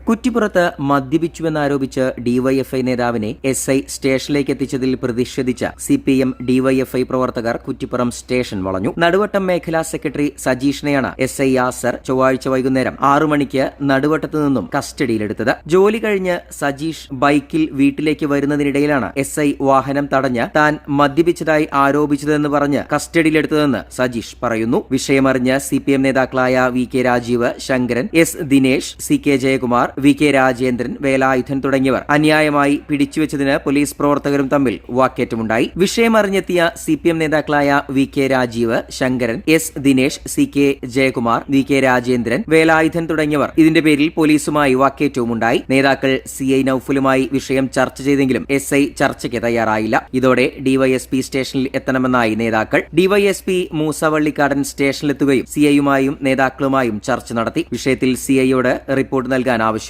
കുറ്റിപ്പുറത്ത് മദ്യപിച്ചുവെന്നാരോപിച്ച് DYFI നേതാവിനെ SI സ്റ്റേഷനിലേക്ക് എത്തിച്ചതിൽ പ്രതിഷേധിച്ച സിപിഎം ഡിവൈഎഫ്ഐ പ്രവർത്തകർ കുറ്റിപ്പുറം സ്റ്റേഷൻ വളഞ്ഞു. നടുവട്ടം മേഖലാ സെക്രട്ടറി സജീഷിനെയാണ് എസ്ഐ യാസർ ചൊവ്വാഴ്ച വൈകുന്നേരം 6 മണിക്ക് നടുവട്ടത്തു നിന്നും കസ്റ്റഡിയിലെടുത്തത്. ജോലി കഴിഞ്ഞ് സജീഷ് ബൈക്കിൽ വീട്ടിലേക്ക് വരുന്നതിനിടയിലാണ് എസ്ഐ വാഹനം തടഞ്ഞ് താൻ മദ്യപിച്ചതായി ആരോപിച്ചതെന്ന് പറഞ്ഞ് കസ്റ്റഡിയിലെടുത്തതെന്ന് സജീഷ് പറയുന്നു. വിഷയമറിഞ്ഞ് സിപിഎം നേതാക്കളായ V K Rajeev, Sankaran, S Dinesh, C K Jayakumar, V K Rajendran, Velayudhan തുടങ്ങിയവർ അന്യായമായി പിടിച്ചുവെച്ചതിന് പോലീസ് പ്രവർത്തകരും തമ്മിൽ വാക്കേറ്റമുണ്ടായി. വിഷയമറിഞ്ഞെത്തിയ സിപിഎം നേതാക്കളായ V K Rajeev, Sankaran, S Dinesh, C K Jayakumar, V K Rajendran, Velayudhan തുടങ്ങിയവർ ഇതിന്റെ പേരിൽ പോലീസുമായി വാക്കേറ്റവുമുണ്ടായി. നേതാക്കൾ CI നൌഫലുമായി വിഷയം ചർച്ച ചെയ്തെങ്കിലും SI ചർച്ചയ്ക്ക് തയ്യാറായില്ല. ഇതോടെ ഡിവൈഎസ്പി സ്റ്റേഷനിൽ എത്തണമെന്നായി നേതാക്കൾ. ഡിവൈഎസ്പി മൂസ വള്ളിക്കാടൻ സ്റ്റേഷനിലെത്തുകയും CIയുമായും നേതാക്കളുമായും ചർച്ച നടത്തി. വിഷയത്തിൽ CIയോട് റിപ്പോർട്ട് നൽകാൻ ആവശ്യപ്പെട്ടു.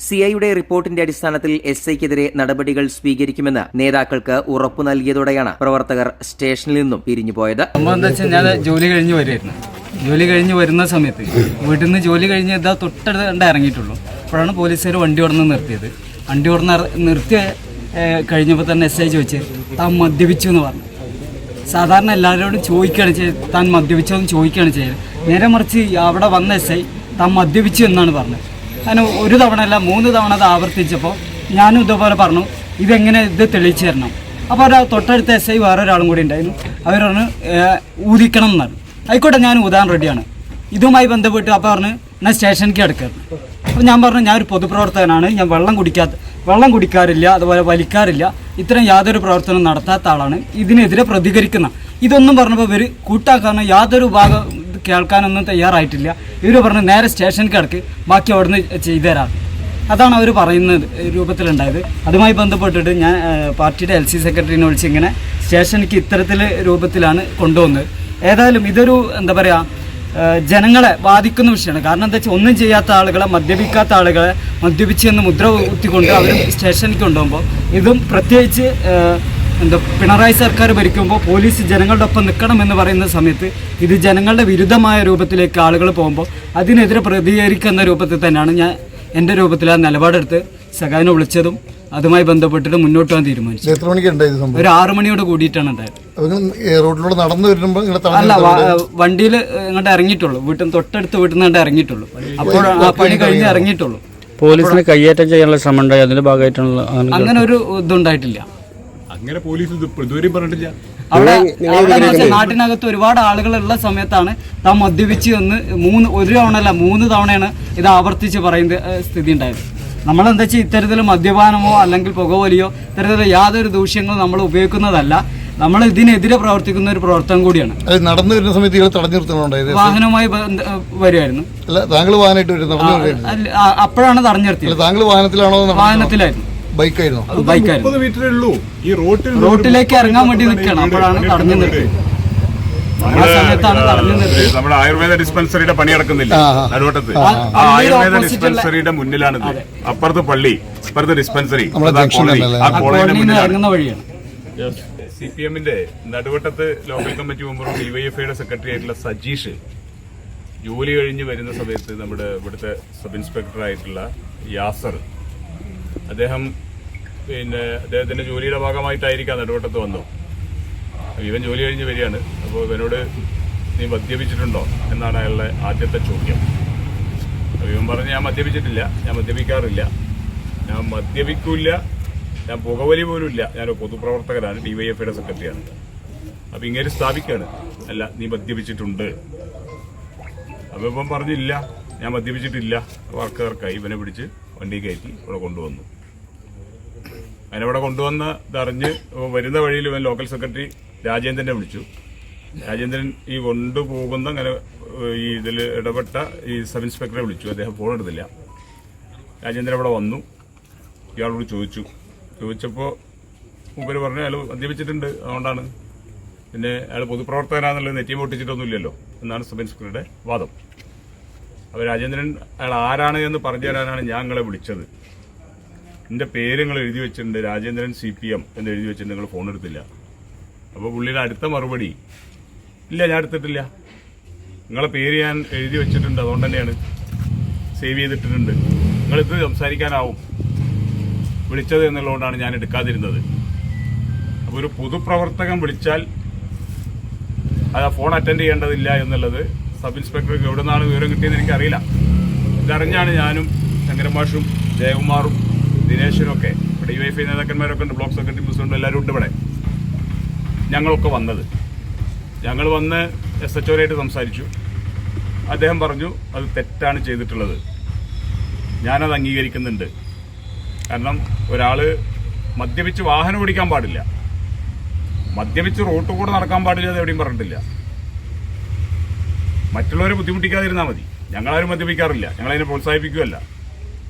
CIയുടെ റിപ്പോർട്ടിന്റെ അടിസ്ഥാനത്തിൽ SIക്കെതിരെ നടപടികൾ സ്വീകരിക്കുമെന്ന് നേതാക്കൾക്ക് ഉറപ്പു നൽകിയതോടെയാണ് പ്രവർത്തകർ സ്റ്റേഷനിൽ നിന്നും പിരിഞ്ഞുപോയത്. ഞാൻ ജോലി കഴിഞ്ഞ് വരുന്ന സമയത്ത് വീട്ടിൽ നിന്ന് ജോലി കഴിഞ്ഞ് തൊട്ടടുത്ത് ഇറങ്ങിയിട്ടുള്ളൂ. അപ്പോഴാണ് പോലീസുകാർ വണ്ടി ഓടുന്ന് നിർത്തിയത്. വണ്ടി ഓടുന്ന നിർത്തി കഴിഞ്ഞപ്പോൾ തന്നെ SI ചോദിച്ച് താൻ മദ്യപിച്ചു എന്ന് പറഞ്ഞു. സാധാരണ എല്ലാവരോടും ചോദിക്കുകയാണ് ചെയ്തത്, താൻ മദ്യപിച്ചതെന്ന് ചോദിക്കുകയാണ് ചെയ്തത്. നേരെ മറിച്ച് അവിടെ വന്ന SI താൻ മദ്യപിച്ചു എന്നാണ് പറഞ്ഞത്. അതിന് 1 തവണ അല്ല 3 തവണ അത് ആവർത്തിച്ചപ്പോൾ ഞാനും ഇതുപോലെ പറഞ്ഞു, ഇതെങ്ങനെ ഇത് തെളിയിച്ചു തരണം. അപ്പോൾ തൊട്ടടുത്ത SI വേറൊരാളും കൂടി ഉണ്ടായിരുന്നു. അവർ പറഞ്ഞു ഊതിക്കണം എന്നാണ്. ആയിക്കോട്ടെ, ഞാൻ ഊതാൻ റെഡിയാണ്. ഇതുമായി ബന്ധപ്പെട്ട് അപ്പോൾ പറഞ്ഞ് ഞാൻ സ്റ്റേഷനിലേക്ക് എടുക്കായിരുന്നു. അപ്പോൾ ഞാൻ പറഞ്ഞു, ഞാനൊരു പൊതുപ്രവർത്തകനാണ്, ഞാൻ വെള്ളം കുടിക്കാറില്ല, അതുപോലെ വലിക്കാറില്ല, ഇത്തരം യാതൊരു പ്രവർത്തനവും നടത്താത്ത ആളാണ്, ഇതിനെതിരെ പ്രതികരിക്കുന്ന ഇതൊന്നും പറഞ്ഞപ്പോൾ ഇവർ കൂട്ടാക്കാനോ യാതൊരു ഭാഗം കേൾക്കാനൊന്നും തയ്യാറായിട്ടില്ല. ഇവർ പറഞ്ഞ് നേരെ സ്റ്റേഷനിലേക്ക് കിടക്ക്, ബാക്കി അവിടുന്ന് ചെയ്തു തരാം. അതാണ് അവർ പറയുന്നത് രൂപത്തിലുണ്ടായത്. അതുമായി ബന്ധപ്പെട്ടിട്ട് ഞാൻ പാർട്ടിയുടെ LC സെക്രട്ടറിനെ വിളിച്ച് ഇങ്ങനെ സ്റ്റേഷനിലേക്ക് ഇത്തരത്തിൽ രൂപത്തിലാണ് കൊണ്ടുവന്നത്. ഏതായാലും ഇതൊരു എന്താ പറയുക, ജനങ്ങളെ ബാധിക്കുന്ന വിഷയമാണ്. കാരണം എന്താ വെച്ചാൽ ഒന്നും ചെയ്യാത്ത ആളുകളെ, മദ്യപിക്കാത്ത ആളുകളെ മദ്യപിച്ചെന്ന് മുദ്ര കുത്തിക്കൊണ്ട് അവർ സ്റ്റേഷനിലേക്ക് കൊണ്ടുപോകുമ്പോൾ, ഇതും പ്രത്യേകിച്ച് പിണറായി സർക്കാർ ഭരിക്കുമ്പോൾ പോലീസ് ജനങ്ങളുടെ ഒപ്പം നിൽക്കണമെന്ന് പറയുന്ന സമയത്ത് ഇത് ജനങ്ങളുടെ വിരുദ്ധമായ രൂപത്തിലേക്ക് ആളുകൾ പോകുമ്പോൾ അതിനെതിരെ പ്രതികരിക്കുന്ന രൂപത്തിൽ തന്നെയാണ് ഞാൻ എൻ്റെ രൂപത്തിൽ ആ നിലപാടെടുത്ത് സഖാവിനെ വിളിച്ചതും അതുമായി ബന്ധപ്പെട്ടിട്ട് മുന്നോട്ട് പോകാൻ തീരുമാനിച്ചു. എത്ര മണിക്ക് ഉണ്ടായത്? ഒരു 6 മണിയോട് കൂടിയിട്ടാണ് ഉണ്ടായത്. റോഡിലൂടെ നടന്നു വരുമ്പോൾ അല്ല, വണ്ടിയിൽ ഇങ്ങോട്ട് ഇറങ്ങിയിട്ടുള്ളൂ. തൊട്ടടുത്ത് വീട്ടിൽ നിന്ന് ഇറങ്ങിയിട്ടുള്ളൂ. അപ്പോൾ ആ പണി കഴിഞ്ഞ് ഇറങ്ങിയിട്ടുള്ളൂ. പോലീസിനെ കയ്യേറ്റം ചെയ്യാനുള്ള ശ്രമം ഉണ്ടായി, അതിന്റെ ഭാഗമായിട്ടുള്ള അങ്ങനെ ഒരു ഇതുണ്ടായിട്ടില്ല. അങ്ങനെ പോലീസ് ഇതുവരെയും പറഞ്ഞിട്ടില്ല. അവിടെ നാട്ടിനകത്ത് ഒരുപാട് ആളുകളുള്ള സമയത്താണ് താൻ മദ്യപിച്ച് എന്ന് 1 തവണ 3 തവണയാണ് ഇത് ആവർത്തിച്ച് പറയുന്ന സ്ഥിതി ഉണ്ടായത്. നമ്മളെന്താ വെച്ചാൽ ഇത്തരത്തിൽ മദ്യപാനമോ അല്ലെങ്കിൽ പുകവലിയോ ഇത്തരത്തിലുള്ള യാതൊരു ദൂഷ്യങ്ങളും നമ്മൾ ഉപയോഗിക്കുന്നതല്ല. നമ്മൾ ഇതിനെതിരെ പ്രവർത്തിക്കുന്ന ഒരു പ്രവർത്തനം കൂടിയാണ്. നടന്നു വരുന്ന സമയത്ത് തടഞ്ഞു നിർത്തുന്നുണ്ടായത് വാഹനവുമായി വരുമായിരുന്നു. അപ്പോഴാണ് തടഞ്ഞു നിർത്തിയത്. താങ്കൾ വാഹനത്തിലാണോ? വാഹനത്തിലായിരുന്നു. ബൈക്കായിരുന്നു. റോട്ടിലേക്ക് ഇറങ്ങാൻ വേണ്ടി നിൽക്കണം. അപ്പോഴാണ് തടഞ്ഞു നിർത്തിയത്. നമ്മുടെ ആയുർവേദ ഡിസ്പെൻസറിയുടെ പണി നടക്കുന്നില്ല നടുവട്ടത്ത്. ആയുർവേദ ഡിസ്പെൻസറിയുടെ മുന്നിലാണിത്. അപ്പുറത്ത് പള്ളി, ഇപ്പുറത്ത് ഡിസ്പെൻസറി. ആ കോളേജിന്റെ മുന്നിലാണ്. CPMന്റെ നടുവട്ടത്ത് ലോക്കൽ കമ്മിറ്റി മെമ്പറും DYFIയുടെ സെക്രട്ടറി ആയിട്ടുള്ള സജീഷ് ജോലി കഴിഞ്ഞ് വരുന്ന സമയത്ത് നമ്മുടെ ഇവിടുത്തെ സബ് ഇൻസ്പെക്ടർ ആയിട്ടുള്ള യാസർ, അദ്ദേഹത്തിന്റെ ജോലിയുടെ ഭാഗമായിട്ടായിരിക്കാം നടുവട്ടത്ത് വന്നു. ഇവൻ ജോലി കഴിഞ്ഞ് വരികയാണ്. അപ്പോൾ ഇവനോട് നീ മദ്യപിച്ചിട്ടുണ്ടോ എന്നാണ് അയാളുടെ ആദ്യത്തെ ചോദ്യം. അപ്പോൾ ഇവൻ പറഞ്ഞ് ഞാൻ മദ്യപിച്ചിട്ടില്ല, ഞാൻ മദ്യപിക്കാറില്ല, ഞാൻ മദ്യപിക്കില്ല, ഞാൻ പുകവലി പോലും ഇല്ല, ഞാനൊരു പൊതുപ്രവർത്തകനാണ്, DYFIയുടെ സെക്രട്ടറിയാണ്. അപ്പോൾ ഇങ്ങനെ സ്ഥാപിക്കുകയാണ്, അല്ല നീ മദ്യപിച്ചിട്ടുണ്ട്. അപ്പോൾ ഇവൻ പറഞ്ഞില്ല, ഞാൻ മദ്യപിച്ചിട്ടില്ല. വർക്കാർക്കായി ഇവനെ പിടിച്ച് വണ്ടി കയറ്റി ഇവിടെ കൊണ്ടുവന്നു. അതിനവിടെ കൊണ്ടുവന്ന് ഇതറിഞ്ഞ് വരുന്ന വഴിയിൽ ഇവൻ ലോക്കൽ സെക്രട്ടറി രാജേന്ദ്രനെ വിളിച്ചു. രാജേന്ദ്രൻ ഈ കൊണ്ടുപോകുന്ന അങ്ങനെ ഈ ഇതിൽ ഇടപെട്ട ഈ സബ് ഇൻസ്പെക്ടറെ വിളിച്ചു. അദ്ദേഹം ഫോൺ എടുത്തില്ല. രാജേന്ദ്രൻ ഇവിടെ വന്നു. ഇയാളോട് ചോദിച്ചപ്പോൾ മൂപ്പര് പറഞ്ഞു അയാൾ മദ്യപിച്ചിട്ടുണ്ട്, അതുകൊണ്ടാണ്. പിന്നെ അയാൾ പൊതുപ്രവർത്തകനാണെന്നുള്ളത് നെറ്റിയും പൊട്ടിച്ചിട്ടൊന്നുമില്ലല്ലോ എന്നാണ് സബ് ഇൻസ്പെക്ടറുടെ വാദം. അപ്പോൾ രാജേന്ദ്രൻ അയാൾ ആരാണ് എന്ന് പറഞ്ഞു തരാനാണ് ഞാൻ നിങ്ങളെ വിളിച്ചത്. എൻ്റെ പേര് നിങ്ങൾ എഴുതി വെച്ചിട്ടുണ്ട്, രാജേന്ദ്രൻ CPM എന്ന് എഴുതി വെച്ചിട്ടുണ്ട്, നിങ്ങൾ ഫോൺ എടുത്തില്ല. അപ്പോൾ പുള്ളിയുടെ അടുത്ത മറുപടി, ഇല്ല ഞാൻ എടുത്തിട്ടില്ല, നിങ്ങളെ പേര് ഞാൻ എഴുതി വെച്ചിട്ടുണ്ട്, അതുകൊണ്ട് തന്നെയാണ് സേവ് ചെയ്തിട്ടിട്ടുണ്ട്. നിങ്ങളിത് സംസാരിക്കാനാവും വിളിച്ചത് എന്നുള്ളതുകൊണ്ടാണ് ഞാൻ എടുക്കാതിരുന്നത്. അപ്പോൾ ഒരു പൊതുപ്രവർത്തകൻ വിളിച്ചാൽ അത് ആ ഫോൺ അറ്റൻഡ് ചെയ്യേണ്ടതില്ല എന്നുള്ളത് സബ് ഇൻസ്പെക്ടർക്ക് എവിടെ നിന്നാണ് വിവരം കിട്ടിയെന്ന് എനിക്കറിയില്ല. ഇതറിഞ്ഞാണ് ഞാനും ശങ്കരമാഷും ജയകുമാറും ദിനേശനും ഒക്കെ ഇവിടെ DYFI നേതാക്കന്മാരൊക്കെ ഉണ്ട്, ബ്ലോക്ക് സെക്രട്ടറി പ്രസിഡന്റ് എല്ലാവരും ഉണ്ട് ഇവിടെ, ഞങ്ങളൊക്കെ വന്നത്. ഞങ്ങൾ വന്ന് SHO ആയിട്ട് സംസാരിച്ചു. അദ്ദേഹം പറഞ്ഞു അത് തെറ്റാണ് ചെയ്തിട്ടുള്ളത്, ഞാനത് അംഗീകരിക്കുന്നുണ്ട്. കാരണം ഒരാൾ മദ്യപിച്ച് വാഹനം ഓടിക്കാൻ പാടില്ല, മദ്യപിച്ച് റോട്ടിൽ കൂടെ നടക്കാൻ പാടില്ല, അത് എവിടെയും പറഞ്ഞിട്ടില്ല. മറ്റുള്ളവരെ ബുദ്ധിമുട്ടിക്കാതിരുന്നാൽ മതി. ഞങ്ങളാരും മദ്യപിക്കാറില്ല, ഞങ്ങളതിനെ പ്രോത്സാഹിപ്പിക്കുകയല്ല.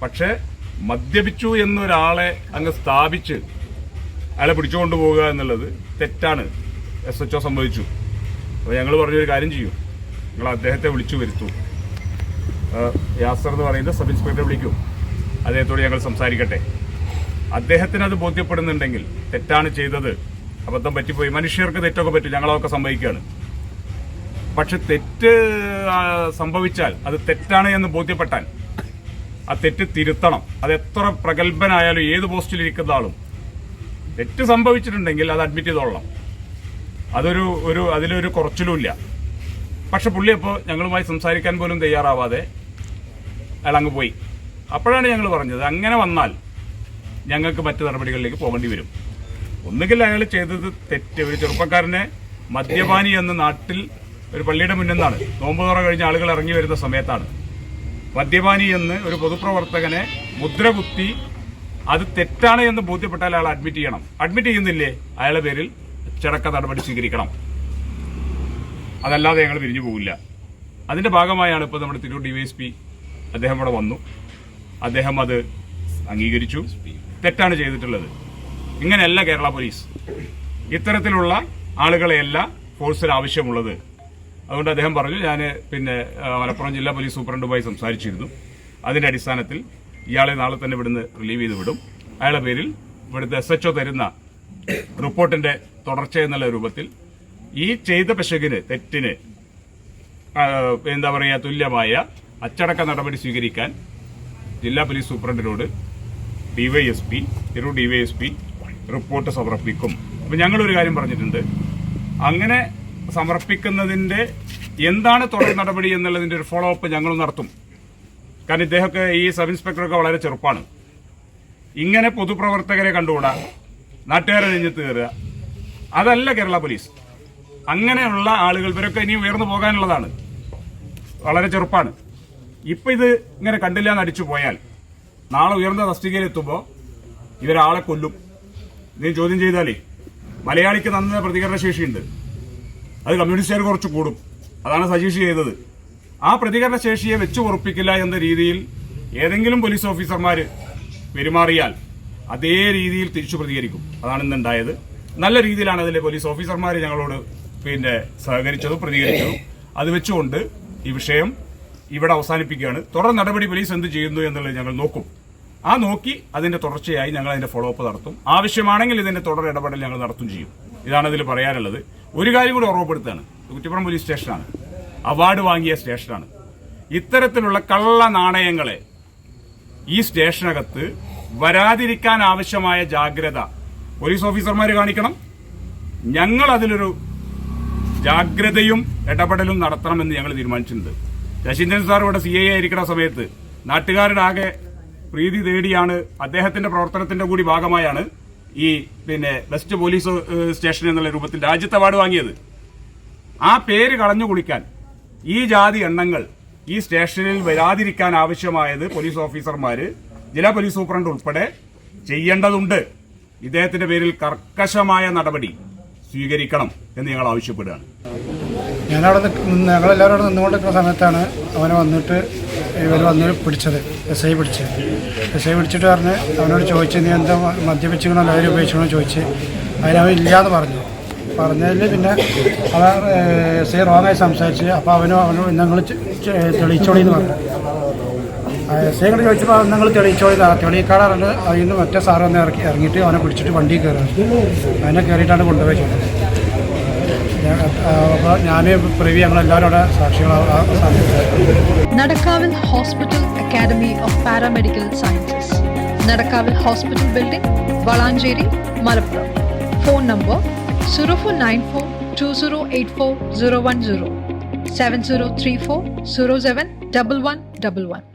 പക്ഷേ മദ്യപിച്ചു എന്നൊരാളെ അങ്ങ് സ്ഥാപിച്ച് അയാളെ പിടിച്ചുകൊണ്ട് പോവുക എന്നുള്ളത് തെറ്റാണ്. SHO സമ്മതിച്ചു. അപ്പോൾ ഞങ്ങൾ പറഞ്ഞൊരു കാര്യം ചെയ്യും, നിങ്ങൾ അദ്ദേഹത്തെ വിളിച്ചു വരുത്തൂ, യാസർ എന്ന് പറയുന്ന സബ് ഇൻസ്പെക്ടറെ വിളിക്കും, അദ്ദേഹത്തോട് ഞങ്ങൾ സംസാരിക്കട്ടെ. അദ്ദേഹത്തിന് അത് ബോധ്യപ്പെടുന്നുണ്ടെങ്കിൽ തെറ്റാണ് ചെയ്തത്, അബദ്ധം പറ്റിപ്പോയി, മനുഷ്യർക്ക് തെറ്റൊക്കെ പറ്റും, ഞങ്ങളൊക്കെ സംഭവിക്കുകയാണ്. പക്ഷെ തെറ്റ് സംഭവിച്ചാൽ അത് തെറ്റാണ് എന്ന് ബോധ്യപ്പെട്ടാൽ ആ തെറ്റ് തിരുത്തണം. അത് എത്ര പ്രഗത്ഭനായാലും ഏത് പോസ്റ്റിലിരിക്കുന്ന ആളും തെറ്റ് സംഭവിച്ചിട്ടുണ്ടെങ്കിൽ അത് അഡ്മിറ്റ് ചെയ്തോളണം. അതിലൊരു കുറച്ചിലുമില്ല. പക്ഷെ പുള്ളി അപ്പോൾ ഞങ്ങളുമായി സംസാരിക്കാൻ പോലും തയ്യാറാവാതെ അയാൾ അങ്ങ് പോയി. അപ്പോഴാണ് ഞങ്ങൾ പറഞ്ഞത്, അങ്ങനെ വന്നാൽ ഞങ്ങൾക്ക് മറ്റു നടപടികളിലേക്ക് പോകേണ്ടി വരും. ഒന്നുകിൽ അയാൾ ചെയ്തത് തെറ്റ്, ഒരു ചെറുപ്പക്കാരനെ മദ്യപാനി എന്ന നാട്ടിൽ ഒരു പള്ളിയുടെ മുന്നിൽ നിന്നാണ് നോമ്പ് തുറ കഴിഞ്ഞ ആളുകൾ ഇറങ്ങി വരുന്ന സമയത്താണ് മദ്യപാനി എന്ന് ഒരു പൊതുപ്രവർത്തകനെ മുദ്ര കുത്തി അത് തെറ്റാണ് എന്ന് ബോധ്യപ്പെട്ടാൽ അയാൾ അഡ്മിറ്റ് ചെയ്യണം. അഡ്മിറ്റ് ചെയ്യുന്നില്ലേ, അയാളുടെ പേരിൽ അച്ചടക്ക നടപടി സ്വീകരിക്കണം. അതല്ലാതെ ഞങ്ങൾ പിരിഞ്ഞു പോകില്ല. അതിന്റെ ഭാഗമായാണ് ഇപ്പോൾ നമ്മുടെ തിരൂർ DYSP അദ്ദേഹം ഇവിടെ വന്നു, അദ്ദേഹം അത് അംഗീകരിച്ചു, തെറ്റാണ് ചെയ്തിട്ടുള്ളത്. ഇങ്ങനെയല്ല കേരള പോലീസ്, ഇത്തരത്തിലുള്ള ആളുകളെയല്ല ഫോഴ്സിന് ആവശ്യമുള്ളത്. അതുകൊണ്ട് അദ്ദേഹം പറഞ്ഞു, ഞാൻ മലപ്പുറം ജില്ലാ പോലീസ് സൂപ്രണ്ടുമായി സംസാരിച്ചിരുന്നു. അതിന്റെ അടിസ്ഥാനത്തിൽ ഇയാളെ നാളെ തന്നെ ഇവിടുന്ന് റിലീവ് ചെയ്ത് വിടും. അയാളുടെ പേരിൽ ഇവിടുത്തെ SHO തരുന്ന റിപ്പോർട്ടിന്റെ തുടർച്ച എന്നുള്ള രൂപത്തിൽ ഈ ചെയ്ത പിശകിന്, തെറ്റിന് തുല്യമായ അച്ചടക്ക നടപടി സ്വീകരിക്കാൻ ജില്ലാ പോലീസ് സൂപ്രണ്ടിനോട് തിരൂർ DYSP റിപ്പോർട്ട് സമർപ്പിക്കും. അപ്പം ഞങ്ങളൊരു കാര്യം പറഞ്ഞിട്ടുണ്ട്, അങ്ങനെ സമർപ്പിക്കുന്നതിന്റെ എന്താണ് തുടർ നടപടി എന്നുള്ളതിന്റെ ഒരു ഫോളോ അപ്പ് ഞങ്ങൾ നടത്തും. കാരണം ഇദ്ദേഹമൊക്കെ, ഈ സബ് ഇൻസ്പെക്ടറൊക്കെ വളരെ ചെറുപ്പമാണ്. ഇങ്ങനെ പൊതുപ്രവർത്തകരെ കണ്ടുകൂടാ, നാട്ടുകാരെ നെഞ്ഞത്ത് കയറുക, അതല്ല കേരള പോലീസ്. അങ്ങനെയുള്ള ആളുകൾ ഇവരൊക്കെ ഇനി ഉയർന്നു പോകാനുള്ളതാണ്, വളരെ ചെറുപ്പമാണ്. ഇപ്പം ഇത് ഇങ്ങനെ കണ്ടില്ല എന്ന് അടിച്ചു പോയാൽ നാളെ ഉയർന്ന തസ്തികയിലെത്തുമ്പോൾ ഇവരാളെ കൊല്ലും. നീ ചോദ്യം ചെയ്താലേ മലയാളിക്ക് നന്ന പ്രതികരണ ശേഷിയുണ്ട്, അത് കമ്മ്യൂണിസ്റ്റുകാർ കുറച്ച് കൂടും. അതാണ് സജീഷ് ചെയ്തത്. ആ പ്രതികരണ ശേഷിയെ വെച്ച് ഉറപ്പിക്കില്ല എന്ന രീതിയിൽ ഏതെങ്കിലും പോലീസ് ഓഫീസർമാർ പെരുമാറിയാൽ അതേ രീതിയിൽ തിരിച്ചു പ്രതികരിക്കും. അതാണ് ഇന്നുണ്ടായത്. നല്ല രീതിയിലാണ് അതിലെ പോലീസ് ഓഫീസർമാർ ഞങ്ങളോട് സഹകരിച്ചതും പ്രതികരിച്ചതും. അത് വെച്ചുകൊണ്ട് ഈ വിഷയം ഇവിടെ അവസാനിപ്പിക്കുകയാണ്. തുടർ നടപടി പോലീസ് എന്ത് ചെയ്യുന്നു എന്നുള്ളത് ഞങ്ങൾ നോക്കും. ആ നോക്കി അതിന്റെ തുടർച്ചയായി ഞങ്ങൾ അതിന്റെ ഫോളോ അപ്പ് നടത്തും. ആവശ്യമാണെങ്കിൽ ഇതിന്റെ തുടർ ഇടപെടൽ ഞങ്ങൾ നടത്തും ചെയ്യും. ഇതാണ് ഇതിൽ പറയാനുള്ളത്. ഒരു കാര്യം കൂടി ഓർമ്മപ്പെടുത്തുകയാണ്, കുറ്റിപ്പുറം പോലീസ് സ്റ്റേഷനാണ്, അവാർഡ് വാങ്ങിയ സ്റ്റേഷനാണ്. ഇത്തരത്തിലുള്ള കള്ള നാണയങ്ങളെ ഈ സ്റ്റേഷനകത്ത് വരാതിരിക്കാൻ ആവശ്യമായ ജാഗ്രത പോലീസ് ഓഫീസർമാർ കാണിക്കണം. ഞങ്ങൾ അതിലൊരു ജാഗ്രതയും ഇടപെടലും നടത്തണമെന്ന് ഞങ്ങൾ തീരുമാനിച്ചിട്ടുണ്ട്. ശശീന്ദ്രൻ സാർ ഇവിടെ CI ആയിരിക്കുന്ന സമയത്ത് നാട്ടുകാരുടെ ആകെ പ്രീതി തേടിയാണ്, അദ്ദേഹത്തിന്റെ പ്രവർത്തനത്തിന്റെ കൂടി ഭാഗമായാണ് ഈ ബെസ്റ്റ് പോലീസ് സ്റ്റേഷൻ എന്നുള്ള രൂപത്തിൽ രാജ്യത്ത് അവാർഡ് വാങ്ങിയത്. ആ പേര് കളഞ്ഞു കുളിക്കാൻ ഈ ജാതി എണ്ണങ്ങൾ ഈ സ്റ്റേഷനിൽ വരാതിരിക്കാൻ ആവശ്യമായത് പോലീസ് ഓഫീസർമാര്, ജില്ലാ പോലീസ് സൂപ്രണ്ട് ഉൾപ്പെടെ ചെയ്യേണ്ടതുണ്ട്. ഇദ്ദേഹത്തിന്റെ പേരിൽ കർക്കശമായ നടപടി സ്വീകരിക്കണം എന്ന് ഞങ്ങൾ ആവശ്യപ്പെടുകയാണ്. ഞങ്ങളെല്ലാവരും അവിടെ നിന്നുകൊണ്ടിരിക്കുന്ന സമയത്താണ് അവനെ വന്നിട്ട് ഇവർ വന്ന് പിടിച്ചത്. SI പിടിച്ചിട്ട് പറഞ്ഞ് അവനോട് ചോദിച്ചു, നീ എന്താ മദ്യപിച്ചിക്കണോ ലഹരി ഉപയോഗിക്കണോ ചോദിച്ച്. അതിനവൻ ഇല്ലയെന്ന് പറഞ്ഞതിൽ പിന്നെ അവൻ SI റോങ്ങായി സംസാരിച്ച്. അപ്പോൾ അവനോട് ഞങ്ങൾ തെളിയിച്ചോളി എന്ന് പറഞ്ഞു. SI കൂടെ ചോദിച്ചപ്പോൾ നിങ്ങൾ തെളിയിച്ചോളി, തെളിയിക്കാടാറുണ്ട്. അതിൽ നിന്ന് മറ്റേ സാറ് വന്ന് ഇറങ്ങിയിട്ട് അവനെ പിടിച്ചിട്ട് വണ്ടി കയറുകയാണ്. അതിനെ കയറിയിട്ടാണ് കൊണ്ടുപോയി ചെയ്തത്. അപ്പോൾ ഞാൻ പ്രവി ഞങ്ങളെല്ലാവരും അവിടെ സാക്ഷികളാണ് സാധിച്ചത്. Nadakavil Hospital Academy of Paramedical Sciences, Nadakavil Hospital Building, Valanjeri, Malappuram. Phone number 0494 2084 010 7034 07 1111.